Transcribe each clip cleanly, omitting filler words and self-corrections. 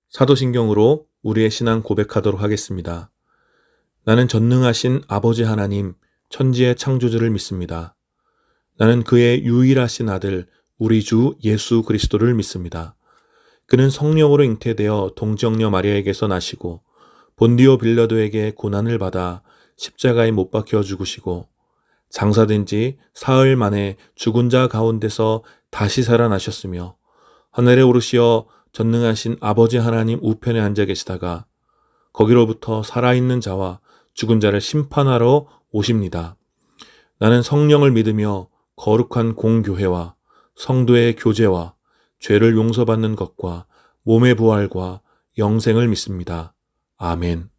사도신경으로 우리의 신앙 고백하도록 하겠습니다. 나는 전능하신 아버지 하나님, 천지의 창조주를 믿습니다. 나는 그의 유일하신 아들, 우리 주 예수 그리스도를 믿습니다. 그는 성령으로 잉태되어 동정녀 마리아에게서 나시고 본디오 빌라도에게 고난을 받아 십자가에 못 박혀 죽으시고 장사된 지 사흘 만에 죽은 자 가운데서 다시 살아나셨으며 하늘에 오르시어 전능하신 아버지 하나님 우편에 앉아 계시다가 거기로부터 살아있는 자와 죽은 자를 심판하러 오십니다. 나는 성령을 믿으며 거룩한 공교회와 성도의 교제와 죄를 용서받는 것과 몸의 부활과 영생을 믿습니다. 아멘.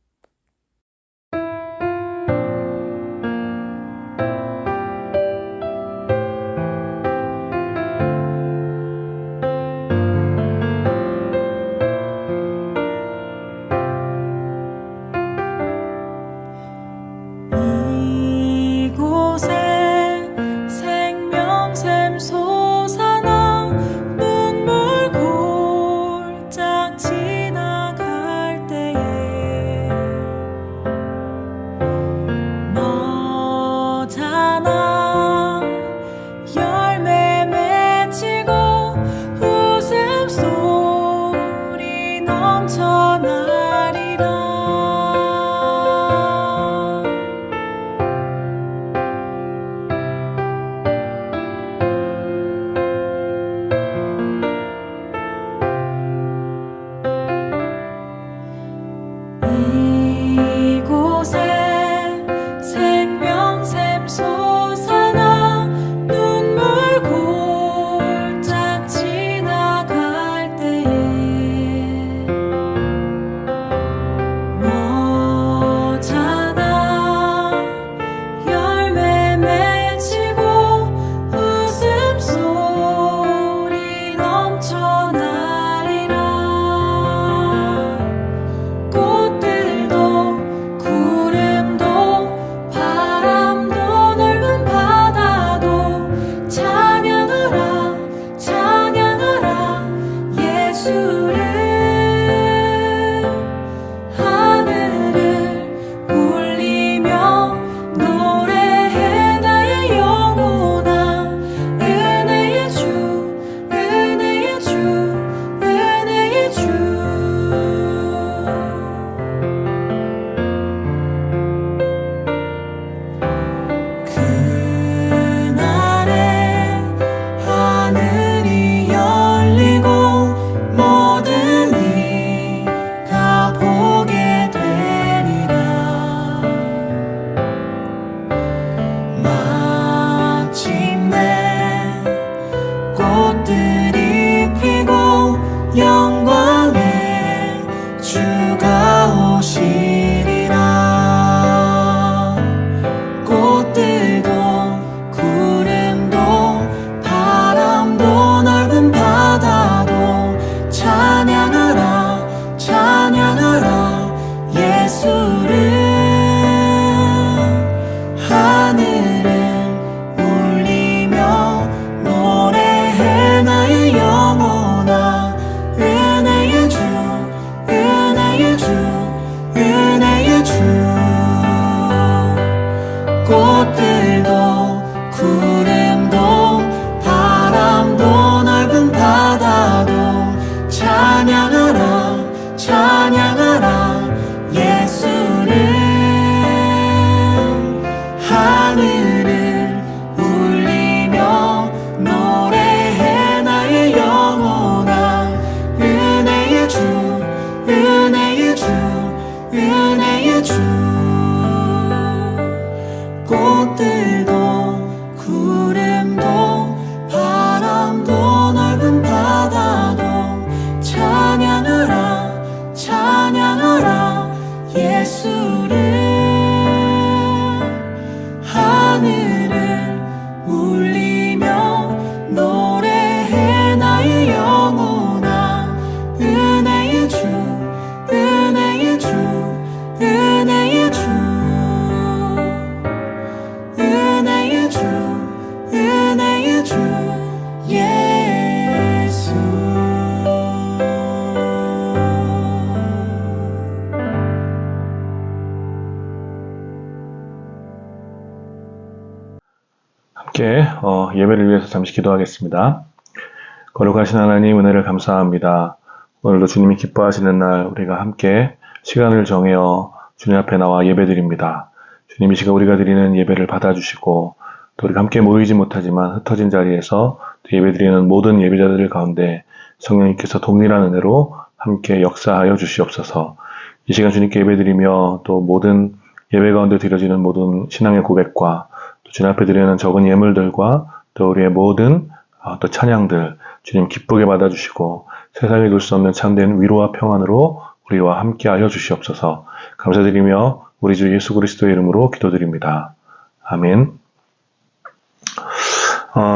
이곳에 생명샘 솟아나 눈물 골짝 지나갈 때에 예배를 위해서 잠시 기도하겠습니다. 거룩하신 하나님 은혜를 감사합니다. 오늘도 주님이 기뻐하시는 날 우리가 함께 시간을 정하여 주님 앞에 나와 예배드립니다. 주님 이 시간 우리가 드리는 예배를 받아주시고 또 우리가 함께 모이지 못하지만 흩어진 자리에서 예배드리는 모든 예배자들 가운데 성령님께서 동일한 은혜로 함께 역사하여 주시옵소서. 이 시간 주님께 예배드리며 또 모든 예배 가운데 드려지는 모든 신앙의 고백과 또 주님 앞에 드리는 적은 예물들과 또 우리의 모든 또 찬양들 주님 기쁘게 받아주시고 세상에 둘 수 없는 참된 위로와 평안으로 우리와 함께하여 주시옵소서. 감사드리며 우리 주 예수 그리스도의 이름으로 기도드립니다. 아멘.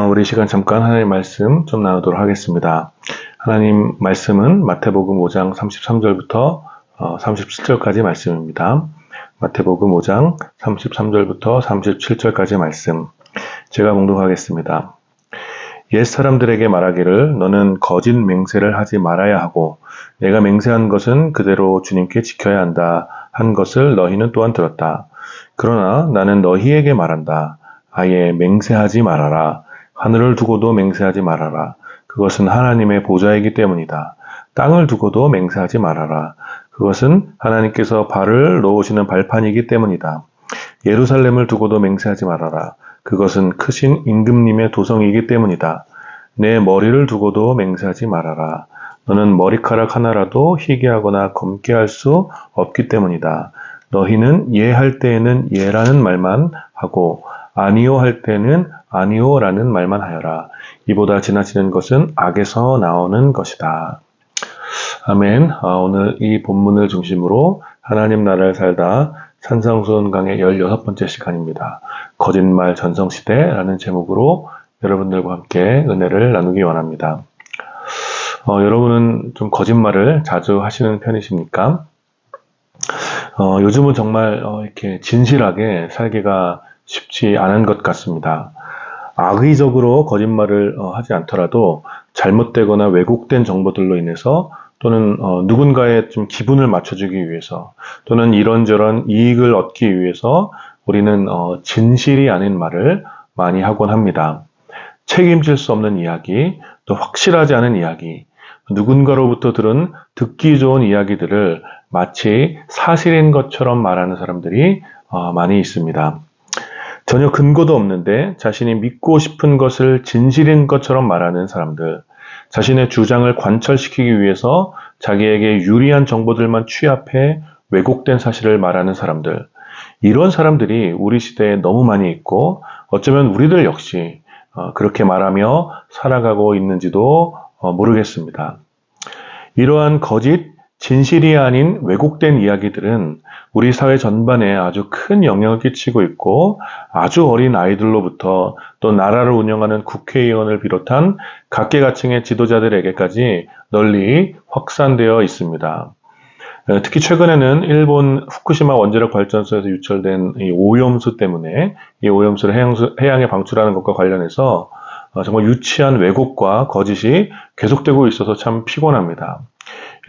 우리 시간 잠깐 하나님 말씀 좀 나누도록 하겠습니다. 하나님 말씀은 마태복음 5장 33절부터 37절까지 말씀입니다. 마태복음 5장 33절부터 37절까지 말씀 제가 봉독하겠습니다. 옛 사람들에게 말하기를 너는 거짓 맹세를 하지 말아야 하고 내가 맹세한 것은 그대로 주님께 지켜야 한다 한 것을 너희는 또한 들었다. 그러나 나는 너희에게 말한다. 아예 맹세하지 말아라. 하늘을 두고도 맹세하지 말아라. 그것은 하나님의 보좌이기 때문이다. 땅을 두고도 맹세하지 말아라. 그것은 하나님께서 발을 놓으시는 발판이기 때문이다. 예루살렘을 두고도 맹세하지 말아라. 그것은 크신 임금님의 도성이기 때문이다. 내 머리를 두고도 맹세하지 말아라. 너는 머리카락 하나라도 희게 하거나 검게 할 수 없기 때문이다. 너희는 예 할 때에는 예라는 말만 하고 아니요 할 때는 아니요라는 말만 하여라. 이보다 지나치는 것은 악에서 나오는 것이다. 아멘. 오늘 이 본문을 중심으로 하나님 나라를 살다 산상수훈 강의 16번째 시간입니다. 거짓말 전성시대라는 제목으로 여러분들과 함께 은혜를 나누기 원합니다. 여러분은 좀 거짓말을 자주 하시는 편이십니까? 요즘은 정말 이렇게 진실하게 살기가 쉽지 않은 것 같습니다. 악의적으로 거짓말을 하지 않더라도 잘못되거나 왜곡된 정보들로 인해서 또는 누군가의 좀 기분을 맞춰주기 위해서 또는 이런저런 이익을 얻기 위해서 우리는 진실이 아닌 말을 많이 하곤 합니다. 책임질 수 없는 이야기, 또 확실하지 않은 이야기, 누군가로부터 들은 듣기 좋은 이야기들을 마치 사실인 것처럼 말하는 사람들이 많이 있습니다. 전혀 근거도 없는데 자신이 믿고 싶은 것을 진실인 것처럼 말하는 사람들, 자신의 주장을 관철시키기 위해서 자기에게 유리한 정보들만 취합해 왜곡된 사실을 말하는 사람들, 이런 사람들이 우리 시대에 너무 많이 있고 어쩌면 우리들 역시 그렇게 말하며 살아가고 있는지도 모르겠습니다. 이러한 거짓, 진실이 아닌 왜곡된 이야기들은 우리 사회 전반에 아주 큰 영향을 끼치고 있고 아주 어린 아이들로부터 또 나라를 운영하는 국회의원을 비롯한 각계각층의 지도자들에게까지 널리 확산되어 있습니다. 특히 최근에는 일본 후쿠시마 원자력 발전소에서 유출된 이 오염수 때문에 이 오염수를 해양에 방출하는 것과 관련해서 정말 유치한 왜곡과 거짓이 계속되고 있어서 참 피곤합니다.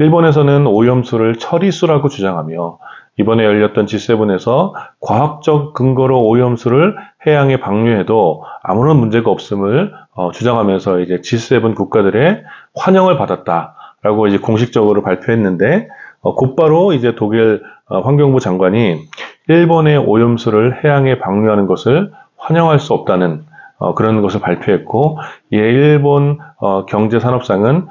일본에서는 오염수를 처리수라고 주장하며 이번에 열렸던 G7에서 과학적 근거로 오염수를 해양에 방류해도 아무런 문제가 없음을 주장하면서 이제 G7 국가들의 환영을 받았다라고 이제 공식적으로 발표했는데 곧바로 이제 독일 환경부 장관이 일본의 오염수를 해양에 방류하는 것을 환영할 수 없다는 그런 것을 발표했고, 예, 일본 경제산업상은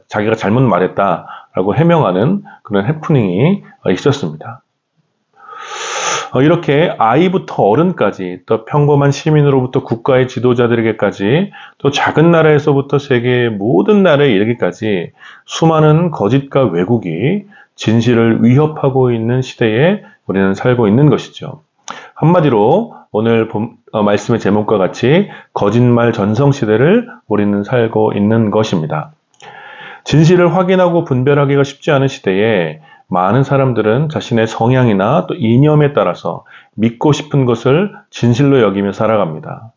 자기가 잘못 말했다라고 해명하는 그런 해프닝이 있었습니다. 이렇게 아이부터 어른까지 또 평범한 시민으로부터 국가의 지도자들에게까지 또 작은 나라에서부터 세계의 모든 나라에 이르기까지 수많은 거짓과 왜곡이 진실을 위협하고 있는 시대에 우리는 살고 있는 것이죠. 한마디로 오늘 말씀의 제목과 같이 거짓말 전성시대를 우리는 살고 있는 것입니다. 진실을 확인하고 분별하기가 쉽지 않은 시대에 많은 사람들은 자신의 성향이나 또 이념에 따라서 믿고 싶은 것을 진실로 여기며 살아갑니다.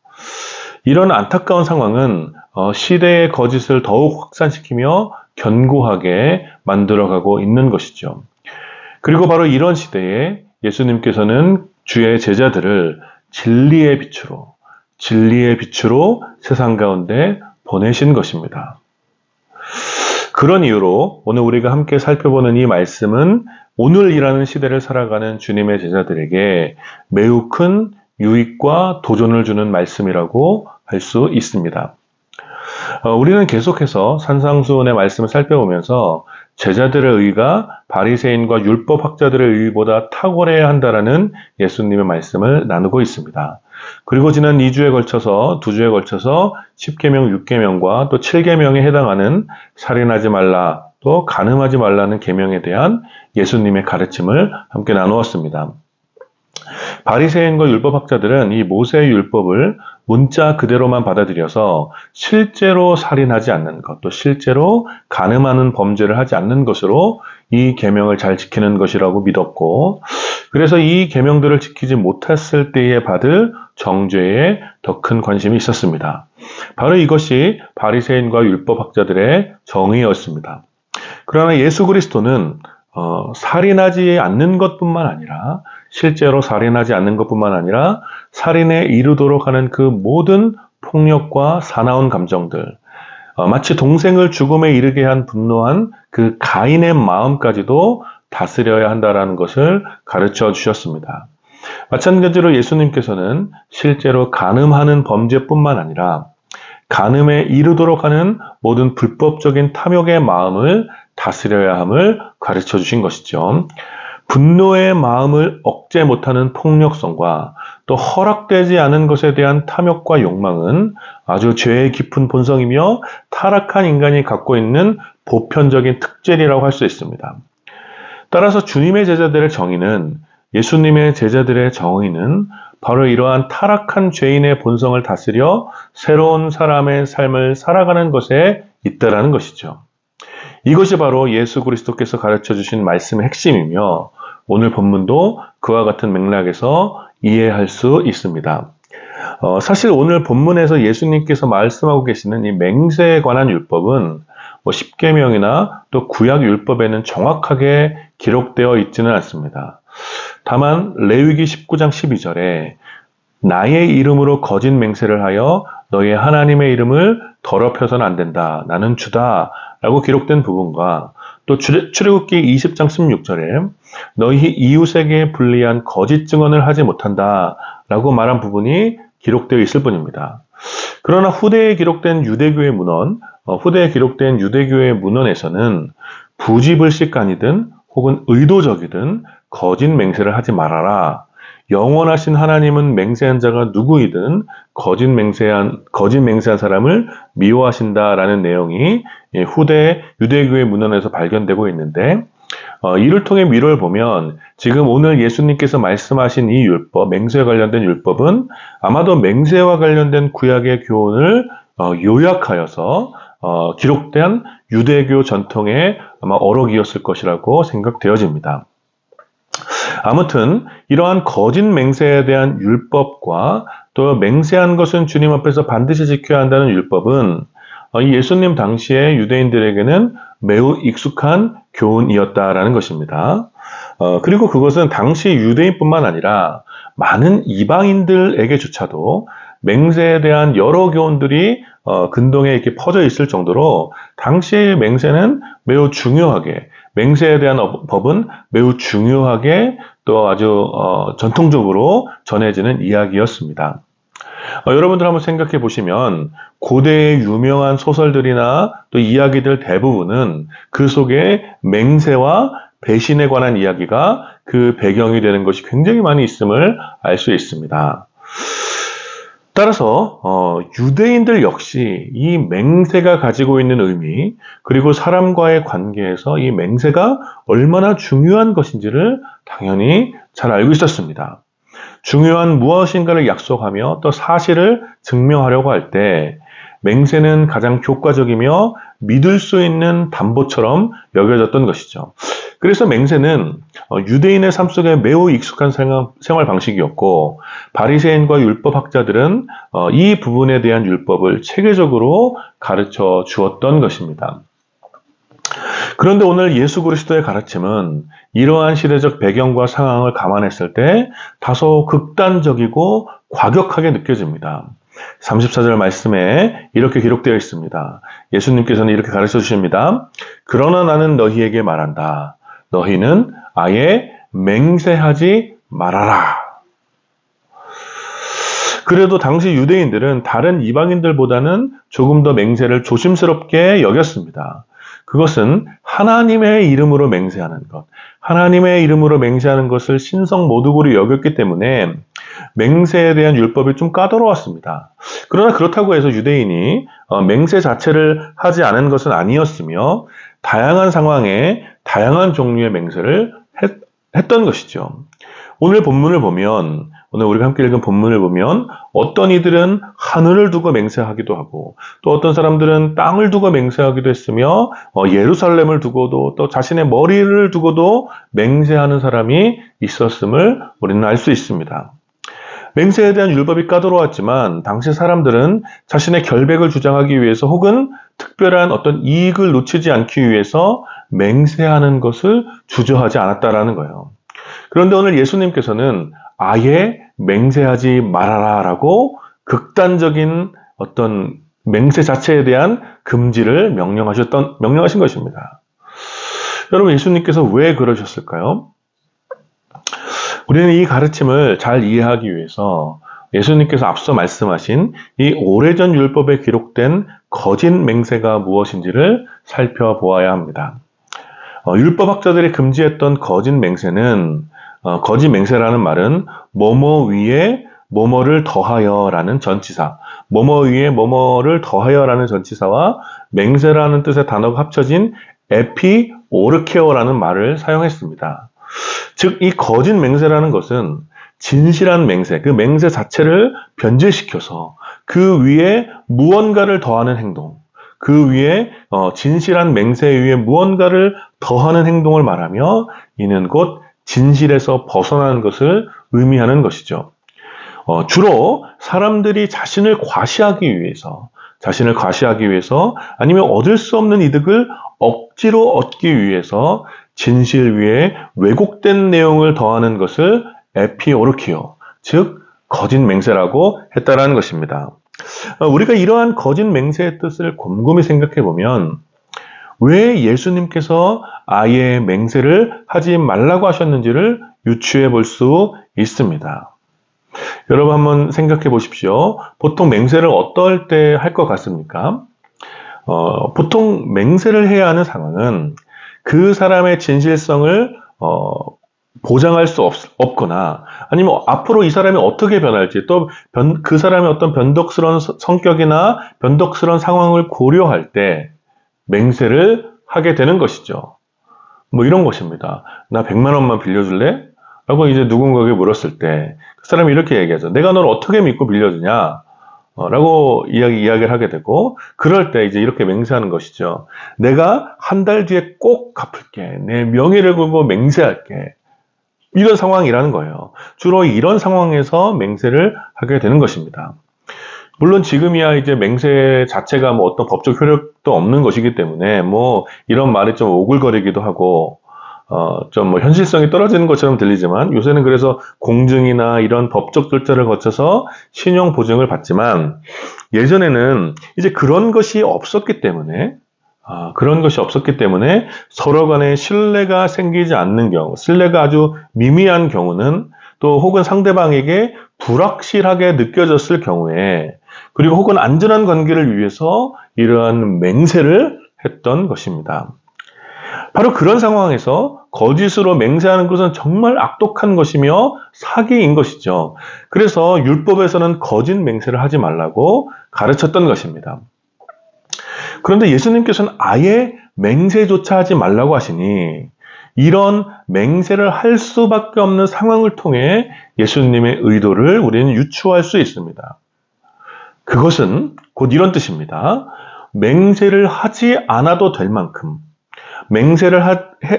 이런 안타까운 상황은 시대의 거짓을 더욱 확산시키며 견고하게 만들어가고 있는 것이죠. 그리고 바로 이런 시대에 예수님께서는 주의 제자들을 진리의 빛으로, 진리의 빛으로 세상 가운데 보내신 것입니다. 그런 이유로 오늘 우리가 함께 살펴보는 이 말씀은 오늘이라는 시대를 살아가는 주님의 제자들에게 매우 큰 유익과 도전을 주는 말씀이라고 할 수 있습니다. 우리는 계속해서 산상수훈의 말씀을 살펴보면서 제자들의 의가 바리새인과 율법학자들의 의보다 탁월해야 한다라는 예수님의 말씀을 나누고 있습니다. 그리고 지난 2주에 걸쳐서 2주에 걸쳐서 10계명, 6계명과 또 7계명에 해당하는 살인하지 말라, 또 간음하지 말라는 계명에 대한 예수님의 가르침을 함께 나누었습니다. 바리새인과 율법학자들은 이 모세의 율법을 문자 그대로만 받아들여서 실제로 살인하지 않는 것, 또 실제로 간음하는 범죄를 하지 않는 것으로 이 계명을 잘 지키는 것이라고 믿었고, 그래서 이 계명들을 지키지 못했을 때에 받을 정죄에 더 큰 관심이 있었습니다. 바로 이것이 바리새인과 율법학자들의 정의였습니다. 그러나 예수 그리스도는 살인하지 않는 것뿐만 아니라 실제로 살인하지 않는 것뿐만 아니라 살인에 이르도록 하는 그 모든 폭력과 사나운 감정들, 마치 동생을 죽음에 이르게 한 분노한 그 가인의 마음까지도 다스려야 한다는 것을 가르쳐 주셨습니다. 마찬가지로 예수님께서는 실제로 간음하는 범죄뿐만 아니라 간음에 이르도록 하는 모든 불법적인 탐욕의 마음을 다스려야 함을 가르쳐 주신 것이죠. 분노의 마음을 억제 못하는 폭력성과 또 허락되지 않은 것에 대한 탐욕과 욕망은 아주 죄의 깊은 본성이며 타락한 인간이 갖고 있는 보편적인 특질이라고 할 수 있습니다. 따라서 주님의 제자들의 정의는, 예수님의 제자들의 정의는 바로 이러한 타락한 죄인의 본성을 다스려 새로운 사람의 삶을 살아가는 것에 있다라는 것이죠. 이것이 바로 예수 그리스도께서 가르쳐 주신 말씀의 핵심이며 오늘 본문도 그와 같은 맥락에서 이해할 수 있습니다. 사실 오늘 본문에서 예수님께서 말씀하고 계시는 이 맹세에 관한 율법은 10계명이나 또 구약 율법에는 정확하게 기록되어 있지는 않습니다. 다만 레위기 19장 12절에 나의 이름으로 거짓 맹세를 하여 너의 하나님의 이름을 더럽혀서는 안 된다. 나는 주다. 라고 기록된 부분과 또 출애굽기 20장 16절에 너희 이웃에게 불리한 거짓 증언을 하지 못한다. 라고 말한 부분이 기록되어 있을 뿐입니다. 그러나 후대에 기록된 유대교의 문헌에서는 부지불식간이든 혹은 의도적이든 거짓 맹세를 하지 말아라. 영원하신 하나님은 맹세한 자가 누구이든 거짓 맹세한 사람을 미워하신다라는 내용이 후대 유대교의 문헌에서 발견되고 있는데, 이를 통해 미로를 보면 지금 오늘 예수님께서 말씀하신 이 율법, 맹세와 관련된 율법은 아마도 맹세와 관련된 구약의 교훈을 요약하여서 기록된 유대교 전통의 아마 어록이었을 것이라고 생각되어집니다. 아무튼 이러한 거짓 맹세에 대한 율법과 또 맹세한 것은 주님 앞에서 반드시 지켜야 한다는 율법은 이 예수님 당시의 유대인들에게는 매우 익숙한 교훈이었다라는 것입니다. 그리고 그것은 당시 유대인뿐만 아니라 많은 이방인들에게조차도 맹세에 대한 여러 교훈들이 근동에 이렇게 퍼져 있을 정도로 당시의 맹세는 매우 중요하게, 맹세에 대한 법은 매우 중요하게 또 아주 전통적으로 전해지는 이야기였습니다. 여러분들 한번 생각해 보시면 고대의 유명한 소설들이나 또 이야기들 대부분은 그 속에 맹세와 배신에 관한 이야기가 그 배경이 되는 것이 굉장히 많이 있음을 알 수 있습니다. 따라서 유대인들 역시 이 맹세가 가지고 있는 의미, 그리고 사람과의 관계에서 이 맹세가 얼마나 중요한 것인지를 당연히 잘 알고 있었습니다. 중요한 무엇인가를 약속하며 또 사실을 증명하려고 할 때 맹세는 가장 효과적이며 믿을 수 있는 담보처럼 여겨졌던 것이죠. 그래서 맹세는 유대인의 삶 속에 매우 익숙한 생활 방식이었고, 바리새인과 율법학자들은 이 부분에 대한 율법을 체계적으로 가르쳐 주었던 것입니다. 그런데 오늘 예수 그리스도의 가르침은 이러한 시대적 배경과 상황을 감안했을 때 다소 극단적이고 과격하게 느껴집니다. 34절 말씀에 이렇게 기록되어 있습니다. 예수님께서는 이렇게 가르쳐 주십니다. 그러나 나는 너희에게 말한다. 너희는 아예 맹세하지 말아라. 그래도 당시 유대인들은 다른 이방인들보다는 조금 더 맹세를 조심스럽게 여겼습니다. 그것은 하나님의 이름으로 맹세하는 것, 하나님의 이름으로 맹세하는 것을 신성모독으로 여겼기 때문에 맹세에 대한 율법이 좀 까다로웠습니다. 그러나 그렇다고 해서 유대인이 맹세 자체를 하지 않은 것은 아니었으며 다양한 상황에 다양한 종류의 맹세를 했던 것이죠. 오늘 본문을 보면, 오늘 우리가 함께 읽은 본문을 보면 어떤 이들은 하늘을 두고 맹세하기도 하고 또 어떤 사람들은 땅을 두고 맹세하기도 했으며 예루살렘을 두고도 또 자신의 머리를 두고도 맹세하는 사람이 있었음을 우리는 알 수 있습니다. 맹세에 대한 율법이 까다로웠지만 당시 사람들은 자신의 결백을 주장하기 위해서 혹은 특별한 어떤 이익을 놓치지 않기 위해서 맹세하는 것을 주저하지 않았다라는 거예요. 그런데 오늘 예수님께서는 아예 맹세하지 말아라 라고 극단적인 어떤 맹세 자체에 대한 금지를 명령하신 것입니다. 여러분, 예수님께서 왜 그러셨을까요? 우리는 이 가르침을 잘 이해하기 위해서 예수님께서 앞서 말씀하신 이 오래전 율법에 기록된 거짓 맹세가 무엇인지를 살펴보아야 합니다. 율법학자들이 금지했던 거짓 맹세는 거짓 맹세라는 말은 뭐뭐 위에 뭐뭐를 더하여라는 전치사, 뭐뭐 위에 뭐뭐를 더하여라는 전치사와 맹세라는 뜻의 단어가 합쳐진 에피오르케어라는 말을 사용했습니다. 즉, 이 거짓 맹세라는 것은 진실한 맹세, 그 맹세 자체를 변질시켜서 그 위에 무언가를 더하는 행동, 그 위에 진실한 맹세 위에 무언가를 더하는 행동을 말하며 이는 곧 진실에서 벗어나는 것을 의미하는 것이죠. 주로 사람들이 자신을 과시하기 위해서 아니면 얻을 수 없는 이득을 억지로 얻기 위해서 진실 위에 왜곡된 내용을 더하는 것을 에피오르키오, 즉 거짓 맹세라고 했다라는 것입니다. 우리가 이러한 거짓 맹세의 뜻을 곰곰이 생각해 보면 왜 예수님께서 아예 맹세를 하지 말라고 하셨는지를 유추해 볼 수 있습니다. 여러분 한번 생각해 보십시오. 보통 맹세를 어떨 때 할 것 같습니까? 보통 맹세를 해야 하는 상황은 그 사람의 진실성을 보장할 수 없거나 아니면 앞으로 이 사람이 어떻게 변할지 또 그 사람의 어떤 변덕스러운 성격이나 변덕스러운 상황을 고려할 때 맹세를 하게 되는 것이죠. 뭐 이런 것입니다. 나 100만 원만 빌려줄래? 라고 이제 누군가에게 물었을 때 그 사람이 이렇게 얘기하죠. 내가 널 어떻게 믿고 빌려주냐? 라고 이야기를 하게 되고 그럴 때 이제 이렇게 맹세하는 것이죠. 내가 한 달 뒤에 꼭 갚을게. 내 명예를 걸고 맹세할게. 이런 상황이라는 거예요. 주로 이런 상황에서 맹세를 하게 되는 것입니다. 물론 지금이야 이제 맹세 자체가 뭐 어떤 법적 효력도 없는 것이기 때문에 뭐 이런 말이 좀 오글거리기도 하고 좀 뭐 현실성이 떨어지는 것처럼 들리지만 요새는 그래서 공증이나 이런 법적 절차를 거쳐서 신용 보증을 받지만 예전에는 이제 그런 것이 없었기 때문에 서로 간에 신뢰가 생기지 않는 경우, 신뢰가 아주 미미한 경우는 또 혹은 상대방에게 불확실하게 느껴졌을 경우에 그리고 혹은 안전한 관계를 위해서 이러한 맹세를 했던 것입니다. 바로 그런 상황에서 거짓으로 맹세하는 것은 정말 악독한 것이며 사기인 것이죠. 그래서 율법에서는 거짓 맹세를 하지 말라고 가르쳤던 것입니다. 그런데 예수님께서는 아예 맹세조차 하지 말라고 하시니 이런 맹세를 할 수밖에 없는 상황을 통해 예수님의 의도를 우리는 유추할 수 있습니다. 그것은 곧 이런 뜻입니다. 맹세를 하지 않아도 될 만큼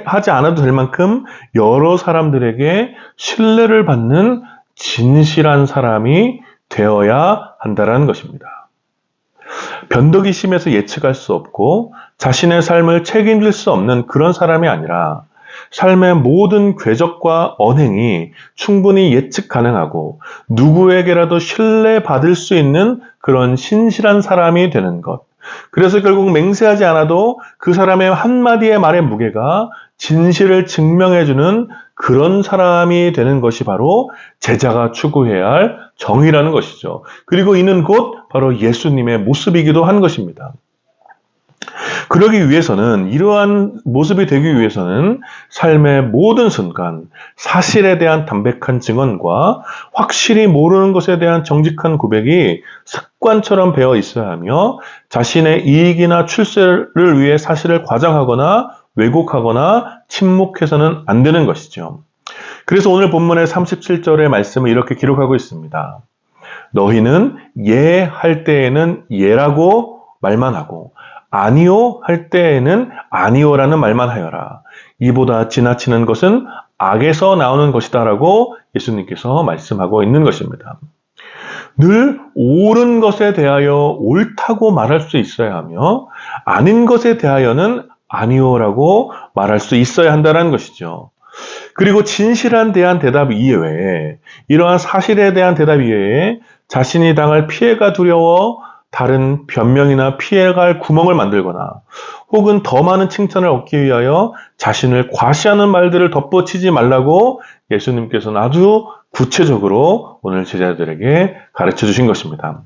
하지 않아도 될 만큼 여러 사람들에게 신뢰를 받는 진실한 사람이 되어야 한다는 것입니다. 변덕이 심해서 예측할 수 없고 자신의 삶을 책임질 수 없는 그런 사람이 아니라 삶의 모든 궤적과 언행이 충분히 예측 가능하고 누구에게라도 신뢰받을 수 있는 그런 신실한 사람이 되는 것. 그래서 결국 맹세하지 않아도 그 사람의 한마디의 말의 무게가 진실을 증명해주는 그런 사람이 되는 것이 바로 제자가 추구해야 할 정의라는 것이죠. 그리고 이는 곧 바로 예수님의 모습이기도 한 것입니다. 그러기 위해서는, 이러한 모습이 되기 위해서는 삶의 모든 순간 사실에 대한 담백한 증언과 확실히 모르는 것에 대한 정직한 고백이 습관처럼 배어 있어야 하며, 자신의 이익이나 출세를 위해 사실을 과장하거나 왜곡하거나 침묵해서는 안 되는 것이죠. 그래서 오늘 본문의 37절의 말씀을 이렇게 기록하고 있습니다. 너희는 예 할 때에는 예라고 말만 하고 아니요 할 때에는 아니요라는 말만 하여라. 이보다 지나치는 것은 악에서 나오는 것이다 라고 예수님께서 말씀하고 있는 것입니다. 늘 옳은 것에 대하여 옳다고 말할 수 있어야 하며 아닌 것에 대하여는 아니요라고 말할 수 있어야 한다는 것이죠. 그리고 진실한 대한 대답 이외에, 이러한 사실에 대한 대답 이외에 자신이 당할 피해가 두려워 다른 변명이나 피해갈 구멍을 만들거나 혹은 더 많은 칭찬을 얻기 위하여 자신을 과시하는 말들을 덧붙이지 말라고 예수님께서는 아주 구체적으로 오늘 제자들에게 가르쳐 주신 것입니다.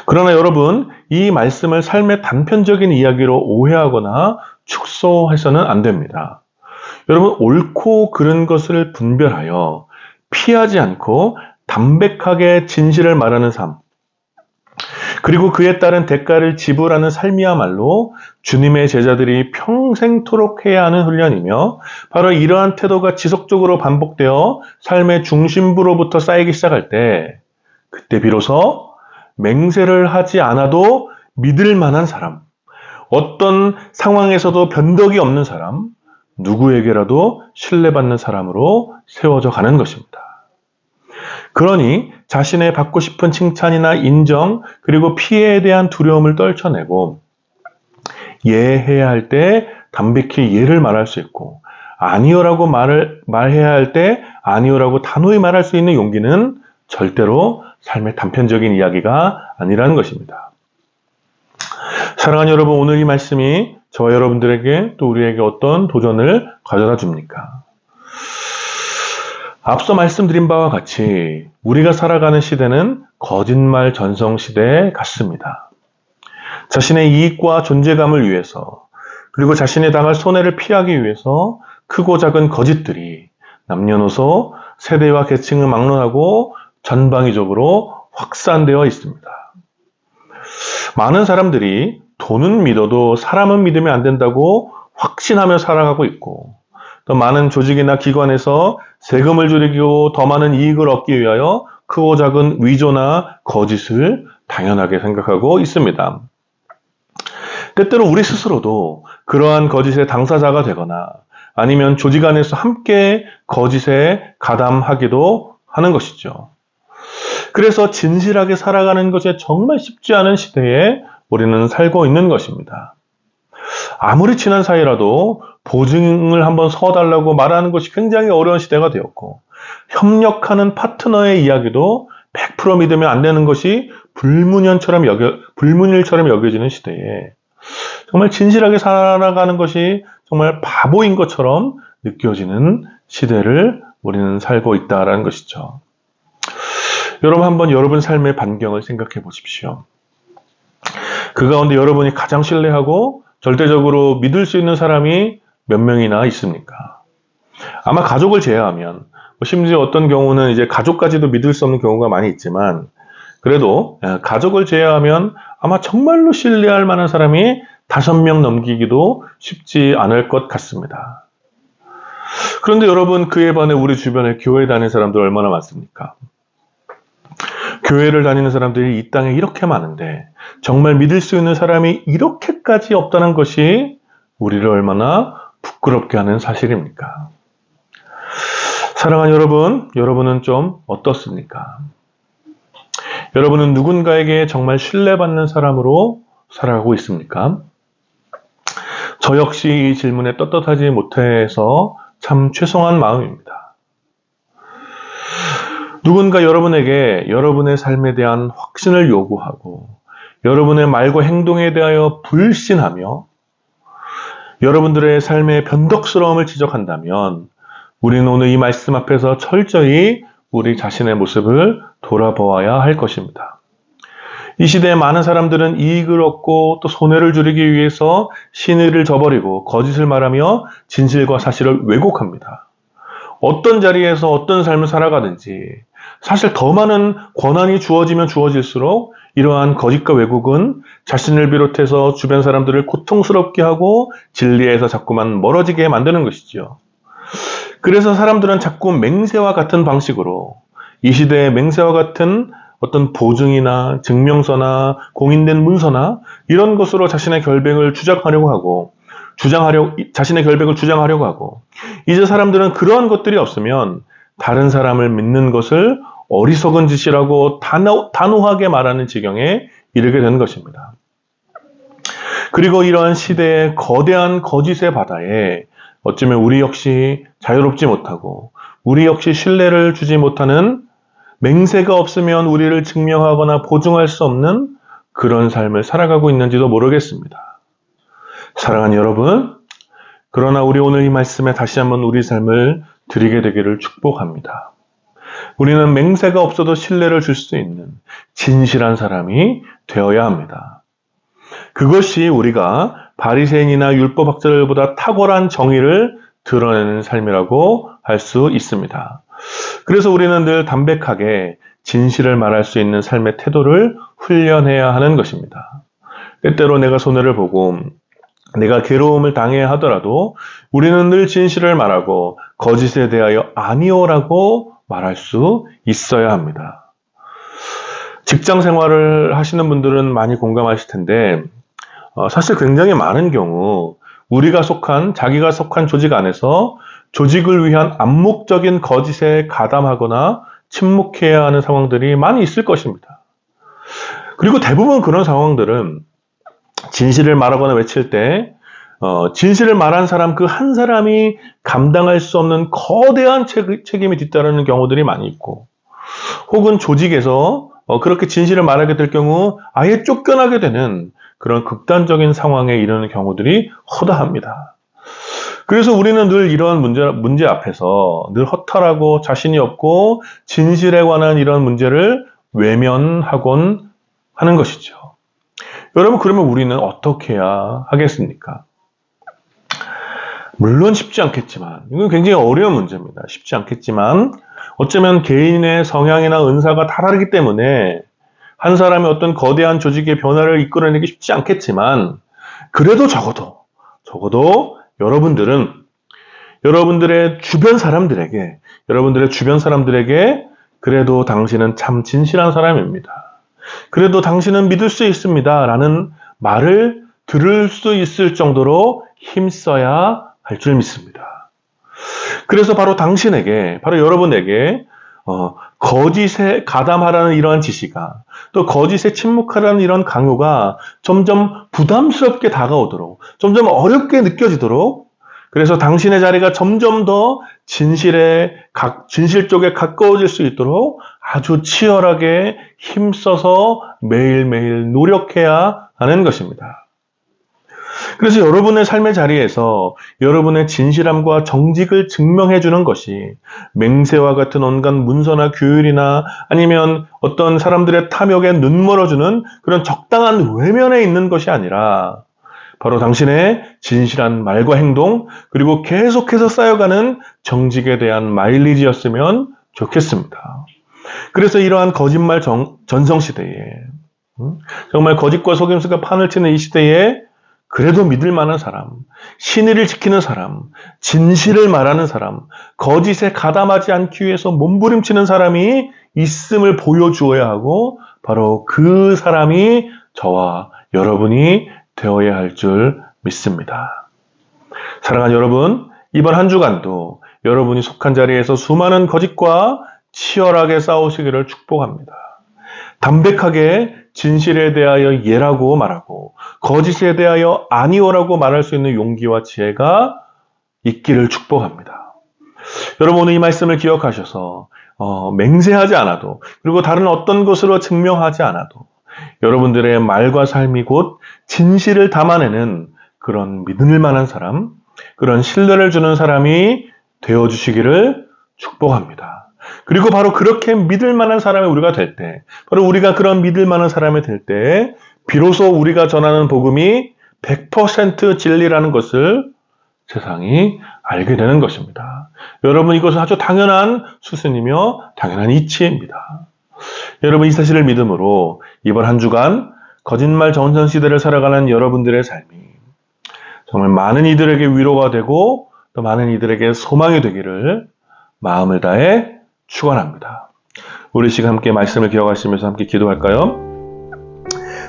그러나 여러분, 이 말씀을 삶의 단편적인 이야기로 오해하거나 축소해서는 안 됩니다. 여러분, 옳고 그른 것을 분별하여 피하지 않고 담백하게 진실을 말하는 삶, 그리고 그에 따른 대가를 지불하는 삶이야말로 주님의 제자들이 평생토록 해야 하는 훈련이며, 바로 이러한 태도가 지속적으로 반복되어 삶의 중심부로부터 쌓이기 시작할 때, 그때 비로소 맹세를 하지 않아도 믿을 만한 사람, 어떤 상황에서도 변덕이 없는 사람, 누구에게라도 신뢰받는 사람으로 세워져 가는 것입니다. 그러니 자신의 받고 싶은 칭찬이나 인정, 그리고 피해에 대한 두려움을 떨쳐내고 예해야 할 때 담백히 예를 말할 수 있고, 아니요라고 말해야 할 때 아니요라고 단호히 말할 수 있는 용기는 절대로 삶의 단편적인 이야기가 아니라는 것입니다. 사랑하는 여러분, 오늘 이 말씀이 저와 여러분들에게 또 우리에게 어떤 도전을 가져다 줍니까? 앞서 말씀드린 바와 같이 우리가 살아가는 시대는 거짓말 전성 시대 같습니다. 자신의 이익과 존재감을 위해서, 그리고 자신이 당할 손해를 피하기 위해서 크고 작은 거짓들이 남녀노소, 세대와 계층을 막론하고 전방위적으로 확산되어 있습니다. 많은 사람들이 돈은 믿어도 사람은 믿으면 안 된다고 확신하며 살아가고 있고, 또 많은 조직이나 기관에서 세금을 줄이고 더 많은 이익을 얻기 위하여 크고 작은 위조나 거짓을 당연하게 생각하고 있습니다. 때때로 우리 스스로도 그러한 거짓의 당사자가 되거나 아니면 조직 안에서 함께 거짓에 가담하기도 하는 것이죠. 그래서 진실하게 살아가는 것이 정말 쉽지 않은 시대에 우리는 살고 있는 것입니다. 아무리 친한 사이라도 보증을 한번 서달라고 말하는 것이 굉장히 어려운 시대가 되었고, 협력하는 파트너의 이야기도 100% 믿으면 안 되는 것이 불문일처럼 여겨지는 시대에 정말 진실하게 살아가는 것이 정말 바보인 것처럼 느껴지는 시대를 우리는 살고 있다는 것이죠. 여러분, 한번 여러분 삶의 반경을 생각해 보십시오. 그 가운데 여러분이 가장 신뢰하고 절대적으로 믿을 수 있는 사람이 몇 명이나 있습니까? 아마 가족을 제외하면, 심지어 어떤 경우는 이제 가족까지도 믿을 수 없는 경우가 많이 있지만, 그래도 가족을 제외하면 아마 정말로 신뢰할 만한 사람이 5명 넘기기도 쉽지 않을 것 같습니다. 그런데 여러분, 그에 반해 우리 주변에 교회 다니는 사람들 얼마나 많습니까? 교회를 다니는 사람들이 이 땅에 이렇게 많은데 정말 믿을 수 있는 사람이 이렇게까지 없다는 것이 우리를 얼마나 부끄럽게 하는 사실입니까? 사랑하는 여러분, 여러분은 좀 어떻습니까? 여러분은 누군가에게 정말 신뢰받는 사람으로 살아가고 있습니까? 저 역시 이 질문에 떳떳하지 못해서 참 죄송한 마음입니다. 누군가 여러분에게 여러분의 삶에 대한 확신을 요구하고 여러분의 말과 행동에 대하여 불신하며 여러분들의 삶의 변덕스러움을 지적한다면 우리는 오늘 이 말씀 앞에서 철저히 우리 자신의 모습을 돌아보아야 할 것입니다. 이 시대에 많은 사람들은 이익을 얻고 또 손해를 줄이기 위해서 신의를 저버리고 거짓을 말하며 진실과 사실을 왜곡합니다. 어떤 자리에서 어떤 삶을 살아가든지 사실 더 많은 권한이 주어지면 주어질수록 이러한 거짓과 왜곡은 자신을 비롯해서 주변 사람들을 고통스럽게 하고 진리에서 자꾸만 멀어지게 만드는 것이죠. 그래서 사람들은 자꾸 맹세와 같은 방식으로 이 시대의 맹세와 같은 어떤 보증이나 증명서나 공인된 문서나 이런 것으로 자신의 결백을 주장하려고 하고 자신의 결백을 주장하려고 하고 이제 사람들은 그러한 것들이 없으면 다른 사람을 믿는 것을 어리석은 짓이라고 단호하게 말하는 지경에 이르게 되는 것입니다. 그리고 이러한 시대의 거대한 거짓의 바다에 어쩌면 우리 역시 자유롭지 못하고 우리 역시 신뢰를 주지 못하는 맹세가 없으면 우리를 증명하거나 보증할 수 없는 그런 삶을 살아가고 있는지도 모르겠습니다. 사랑하는 여러분, 그러나 우리 오늘 이 말씀에 다시 한번 우리 삶을 드리게 되기를 축복합니다. 우리는 맹세가 없어도 신뢰를 줄 수 있는 진실한 사람이 되어야 합니다. 그것이 우리가 바리새인이나 율법학자들보다 탁월한 정의를 드러내는 삶이라고 할 수 있습니다. 그래서 우리는 늘 담백하게 진실을 말할 수 있는 삶의 태도를 훈련해야 하는 것입니다. 때때로 내가 손해를 보고 내가 괴로움을 당해야 하더라도 우리는 늘 진실을 말하고 거짓에 대하여 아니오라고 말할 수 있어야 합니다. 직장 생활을 하시는 분들은 많이 공감하실 텐데 사실 굉장히 많은 경우 자기가 속한 조직 안에서 조직을 위한 암묵적인 거짓에 가담하거나 침묵해야 하는 상황들이 많이 있을 것입니다. 그리고 대부분 그런 상황들은 진실을 말하거나 외칠 때 진실을 말한 사람 그 한 사람이 감당할 수 없는 거대한 책임이 뒤따르는 경우들이 많이 있고 혹은 조직에서 그렇게 진실을 말하게 될 경우 아예 쫓겨나게 되는 그런 극단적인 상황에 이르는 경우들이 허다합니다. 그래서 우리는 늘 이런 문제 앞에서 늘 허탈하고 자신이 없고 진실에 관한 이런 문제를 외면하곤 하는 것이죠. 여러분, 그러면 우리는 어떻게 해야 하겠습니까? 물론 쉽지 않겠지만, 이건 굉장히 어려운 문제입니다. 쉽지 않겠지만, 어쩌면 개인의 성향이나 은사가 다 다르기 때문에 한 사람이 어떤 거대한 조직의 변화를 이끌어내기 쉽지 않겠지만, 그래도 적어도 여러분들의 주변 사람들에게 그래도 당신은 참 진실한 사람입니다. 그래도 당신은 믿을 수 있습니다. 라는 말을 들을 수 있을 정도로 힘써야 할 줄 믿습니다. 그래서 바로 여러분에게 거짓에 가담하라는 이러한 지시가 또 거짓에 침묵하라는 이런 강요가 점점 부담스럽게 다가오도록 점점 어렵게 느껴지도록 그래서 당신의 자리가 점점 더 진실 쪽에 가까워질 수 있도록 아주 치열하게 힘써서 매일매일 노력해야 하는 것입니다. 그래서 여러분의 삶의 자리에서 여러분의 진실함과 정직을 증명해 주는 것이 맹세와 같은 온갖 문서나 규율이나 아니면 어떤 사람들의 탐욕에 눈멀어주는 그런 적당한 외면에 있는 것이 아니라 바로 당신의 진실한 말과 행동 그리고 계속해서 쌓여가는 정직에 대한 마일리지였으면 좋겠습니다. 그래서 이러한 거짓말 전성시대에 정말 거짓과 속임수가 판을 치는 이 시대에 그래도 믿을 만한 사람, 신의를 지키는 사람, 진실을 말하는 사람, 거짓에 가담하지 않기 위해서 몸부림치는 사람이 있음을 보여주어야 하고 바로 그 사람이 저와 여러분이 되어야 할 줄 믿습니다. 사랑하는 여러분, 이번 한 주간도 여러분이 속한 자리에서 수많은 거짓과 치열하게 싸우시기를 축복합니다. 담백하게 진실에 대하여 예라고 말하고 거짓에 대하여 아니오라고 말할 수 있는 용기와 지혜가 있기를 축복합니다. 여러분 오늘 이 말씀을 기억하셔서 맹세하지 않아도 그리고 다른 어떤 것으로 증명하지 않아도 여러분들의 말과 삶이 곧 진실을 담아내는 그런 믿을 만한 사람, 그런 신뢰를 주는 사람이 되어주시기를 축복합니다. 그리고 바로 그렇게 믿을 만한 사람이 우리가 될 때, 바로 우리가 그런 믿을 만한 사람이 될 때, 비로소 우리가 전하는 복음이 100% 진리라는 것을 세상이 알게 되는 것입니다. 여러분 이것은 아주 당연한 수순이며 당연한 이치입니다. 여러분 이 사실을 믿음으로 이번 한 주간 거짓말 전선시대를 살아가는 여러분들의 삶이 정말 많은 이들에게 위로가 되고 또 많은 이들에게 소망이 되기를 마음을 다해 축원합니다. 우리 시간 함께 말씀을 기억하시면서 함께 기도할까요?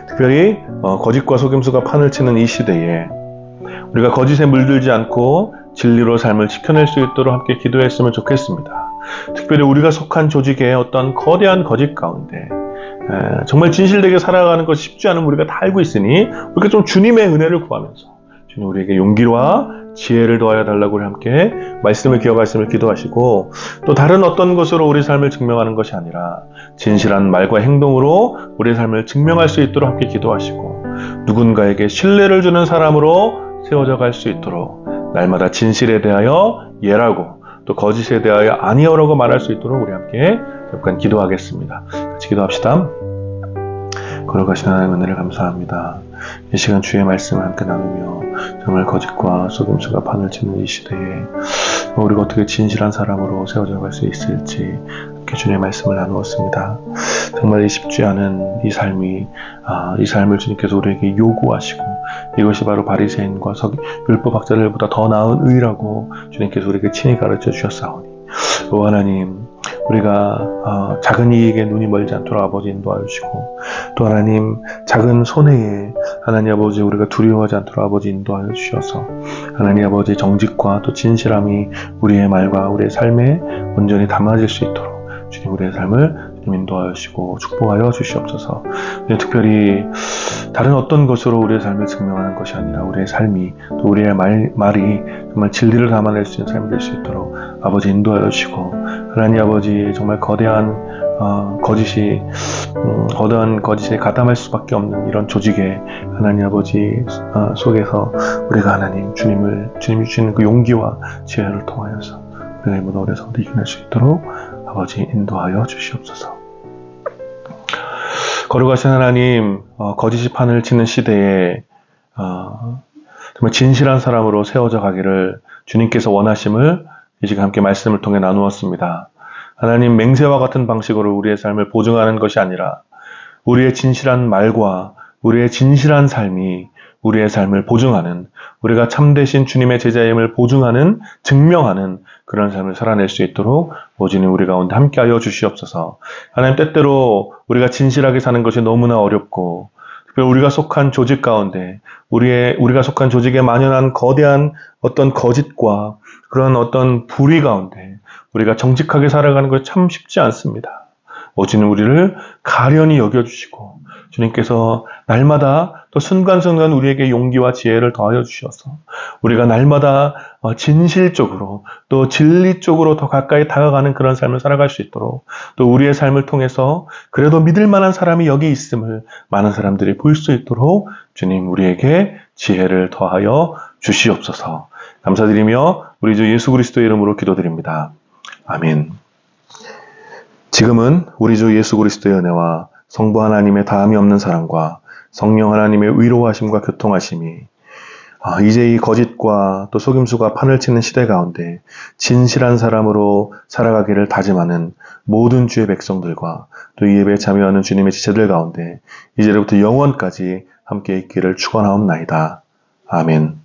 특별히 거짓과 속임수가 판을 치는 이 시대에 우리가 거짓에 물들지 않고 진리로 삶을 지켜낼 수 있도록 함께 기도했으면 좋겠습니다. 특별히 우리가 속한 조직의 어떤 거대한 거짓 가운데 정말 진실되게 살아가는 것이 쉽지 않은 우리가 다 알고 있으니 우리가 좀 주님의 은혜를 구하면서 주님 우리에게 용기와 지혜를 더하여 달라고 함께 말씀을 기억하시며 기도하시고 또 다른 어떤 것으로 우리 삶을 증명하는 것이 아니라 진실한 말과 행동으로 우리 삶을 증명할 수 있도록 함께 기도하시고 누군가에게 신뢰를 주는 사람으로 세워져 갈 수 있도록 날마다 진실에 대하여 예라고 또 거짓에 대하여 아니오라고 말할 수 있도록 우리 함께 잠깐 기도하겠습니다. 같이 기도합시다. 걸어가시는 하나님 은혜를 감사합니다. 이 시간 주의 말씀을 함께 나누며 정말 거짓과 속임수가 판을 치는 이 시대에 우리가 어떻게 진실한 사람으로 세워져 갈 수 있을지 함께 주님의 말씀을 나누었습니다. 정말 쉽지 않은 이 삶이 이 삶을 주님께서 우리에게 요구하시고 이것이 바로 바리새인과 율법학자들보다 더 나은 의라고 주님께서 우리에게 친히 가르쳐 주셨사오니 오 하나님 우리가 작은 이익에 눈이 멀지 않도록 아버지 인도하여 주시고 또 하나님 작은 손해에 하나님 아버지 우리가 두려워하지 않도록 아버지 인도하여 주셔서 하나님 아버지 정직과 또 진실함이 우리의 말과 우리의 삶에 온전히 담아질 수 있도록 주님 우리의 삶을 주님 인도하여 주시고 축복하여 주시옵소서. 특별히 다른 어떤 것으로 우리의 삶을 증명하는 것이 아니라 우리의 삶이 또 우리의 말이 정말 진리를 담아낼 수 있는 삶이 될 수 있도록 아버지 인도하여 주시고 하나님 아버지 정말 거대한 거짓에 가담할 수밖에 없는 이런 조직에 하나님 아버지 속에서 우리가 하나님 주님이 주시는 그 용기와 지혜를 통하여서 우리가 모두 어려서 이겨낼 수 있도록 아버지 인도하여 주시옵소서. 걸어가신 하나님 거짓이 판을 치는 시대에 정말 진실한 사람으로 세워져 가기를 주님께서 원하심을 이 시간 함께 말씀을 통해 나누었습니다. 하나님 맹세와 같은 방식으로 우리의 삶을 보증하는 것이 아니라 우리의 진실한 말과 우리의 진실한 삶이 우리의 삶을 보증하는 우리가 참되신 주님의 제자임을 보증하는 증명하는 그런 삶을 살아낼 수 있도록 오주님 우리 가운데 함께하여 주시옵소서. 하나님 때때로 우리가 진실하게 사는 것이 너무나 어렵고 특별히 우리가 속한 조직 가운데 우리가 속한 조직에 만연한 거대한 어떤 거짓과 그런 어떤 불의 가운데 우리가 정직하게 살아가는 것이 참 쉽지 않습니다. 오주님 우리를 가련히 여겨주시고 주님께서 날마다 또 순간순간 우리에게 용기와 지혜를 더하여 주셔서 우리가 날마다 진실적으로 또 진리 쪽으로 더 가까이 다가가는 그런 삶을 살아갈 수 있도록 또 우리의 삶을 통해서 그래도 믿을 만한 사람이 여기 있음을 많은 사람들이 볼 수 있도록 주님 우리에게 지혜를 더하여 주시옵소서. 감사드리며 우리 주 예수 그리스도의 이름으로 기도드립니다. 아멘. 지금은 우리 주 예수 그리스도의 은혜와 성부 하나님의 다함이 없는 사랑과 성령 하나님의 위로하심과 교통하심이 이제 이 거짓과 또 속임수가 판을 치는 시대 가운데 진실한 사람으로 살아가기를 다짐하는 모든 주의 백성들과 또 이 예배에 참여하는 주님의 지체들 가운데 이제로부터 영원까지 함께 있기를 축원하옵나이다. 아멘.